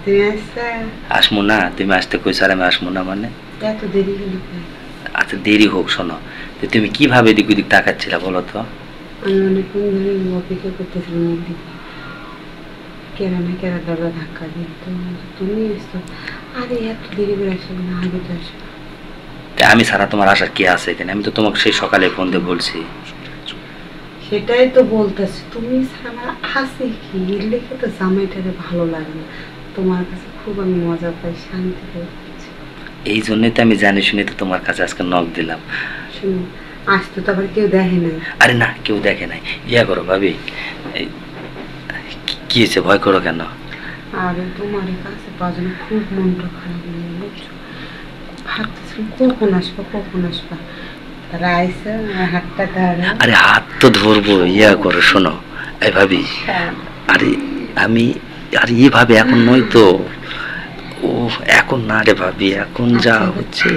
তুমি আসছো? আসমু না, তুমি আসতে কইছো আর আমি আসমু না মানে? এত দেরি হলো? আচ্ছা দেরি হোক, শোনো, তো তুমি কিভাবে এদিক ওদিক তাকাচ্ছিলা বলো তো? আমি অনেকক্ষণ ধরে অপেক্ষা করতেছিলাম ওর দিকে, কেরা না কেরা দরজা ধাক্কা দিয়ে, তো তুমি এসছো। আরে এত দেরি করে আসবে না, আগে তো আসবে। আমি ছাড়া তোমার আসার কি আছে এখানে? আমি তো তোমাকে সেই সকালে ফোন দিয়ে বলছি। সেটাই তো বলতেছি, তুমি ছাড়া আছে কি, এর লেগে তো জামাইটারে ভালো লাগে না। তোমার কাছে খুব আমি মজা পাই, শান্তি পাই। এই জন্যই তো আমি জানি শুনে তো তোমার কাছে আজকে নক দিলাম। শুনো, আসতে তো আবার কেউ দেখে নাই। আরে না, কেউ দেখে নাই। ইয়া করো ভাবি, কি হয়েছে, ভয় করো কেন? আর তোমার কাছে পাওয়ার জন্য খুব মনটা খারাপ হয়ে গেল, বুঝছো? ভাবতেছিলাম কখন আসবা কখন আসবা, তারা আইসে হাতটা ধরে। আরে হাত তো ধরবো, ইয়া করো, শোনো এই ভাবি, আরে আমি, আরে এভাবে এখন নয় তো, ও এখন না রে ভাবি, এখন যা হচ্ছে।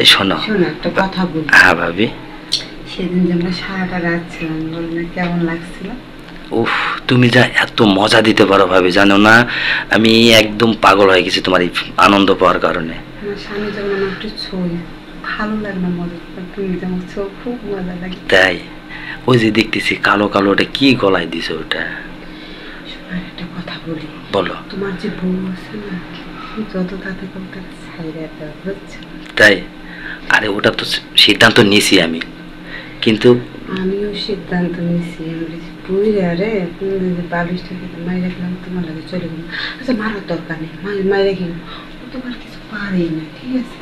এই শোনো, শোনো একটা কথা বলি। হ্যাঁ ভাবি। সেদিন যে আমরা সারাটা রাত ছিলাম, বলুন কেমন লাগছিল? উফ, তুমি যা এত মজা দিতে পারো ভাবি, জানো না আমি একদম পাগল হয়ে গেছি তোমার এই আনন্দ পাওয়ার কারণে। আমার স্বামী যেমন আমার একটু ছই, ভালো লাগে না মজা, তুমি যেমন ছো খুব মজা লাগে। তাই? ওই যে দেখতেছি কালো কালো, ওটা কি গলায় দিছে ওটা? একটা কথা বলি, বলো। তোমার যে বউ আছে না, যত তাতে করতে ছাইরা দেওয়া, বুঝছো? তাই? আরে ওটা তো সিদ্ধান্ত নিয়েছি আমি, কিন্তু আমিও সিদ্ধান্ত নিয়েছি। আমি বুঝলে রে, বালিশটা মাই রাখলাম, তোমার লাগে চলে গেল। আচ্ছা মারার দরকার নেই, মাই রেখে ও তোমার কিছু পারেই না, ঠিক আছে?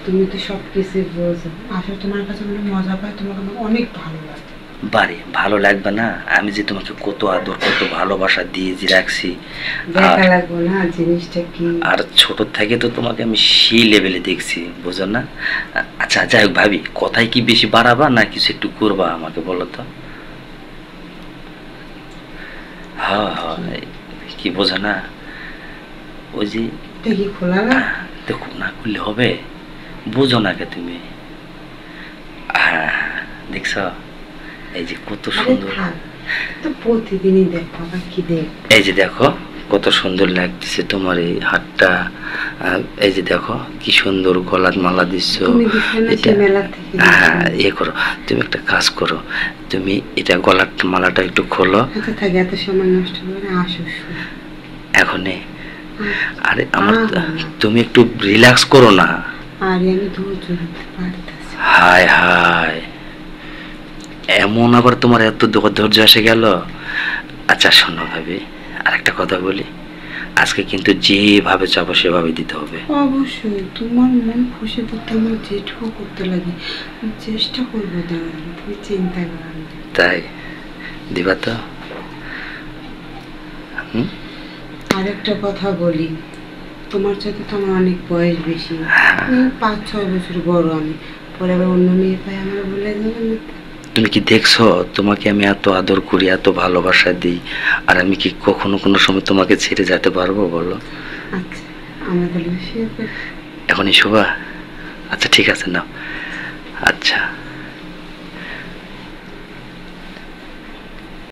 তুমি তো সব কিছুই বোঝো, আসলে তোমার কাছে মনে মজা পায়, তোমাকে আমার অনেক ভালো লাগে। বারে ভালো লাগবে না? আমি যে তোমাকে কত আদর কত ভালোবাসা দিয়ে যে রাখছি, দেখা লাগবে না জিনিসটা কি। আর ছোট থেকে তো তোমাকে আমি সেই লেভেলে দেখছি, বুঝো না? আচ্ছা যাই হোক ভাবি, কথায় কি বেশি বাড়াবা না কিছু একটু করবা আমাকে বলো তো? হ্যাঁ হ্যাঁ, কি বোঝো না? ওই যে দেখি খোলা না, দেখো না করলে হবে, বুঝো না কে তুমি? হ্যাঁ দেখছ, এই যে কত সুন্দর, তো প্রতিদিনই দেখো, আবার কি দেখ। এই যে দেখো কত সুন্দর লাগতেছে তোমার এই হাতটা, এই যে দেখো কি সুন্দর গলার মালা দিচ্ছ। এটা হ্যাঁ, ইয়ে করো, তুমি একটা কাজ করো, তুমি এটা গলার মালাটা একটু খোলো। আচ্ছা থাকে, এত সময় নষ্ট করে আসো এখনই? আরে আমার, তুমি একটু রিল্যাক্স করো না। আরে আমি ধৈর্য ধরতে পারতেছি। হায় হায়, এমন আবার তোমার এত ধৈর্য এসে গেল? আচ্ছা শোনো ভাবি, আর একটা কথা বলি, আজকে কিন্তু যেভাবে চাবো সেভাবে দিতে হবে। অবশ্যই, তোমার মন খুশি করতে আমার যেটুকু করতে লাগে আমি চেষ্টা করবো দেওয়ার, তুমি চিন্তা করো না। তাই? দিবা তো? আর একটা কথা বলি, তোমার সাথে তো আমার অনেক বয়স বেশি, 5-6 বছর বড় আমি, পরে আবার অন্য মেয়ে পাই আমার বলে দেবেন না? তুমি কি দেখছো তোমাকে আমি এত আদর করি, এত ভালোবাসা দিই, আর আমি কি কখনো কোনো সময় তোমাকে ছেড়ে যেতে পারবো বলো? আচ্ছা আমাদের এখনই শোভা? আচ্ছা ঠিক আছে নাও। আচ্ছা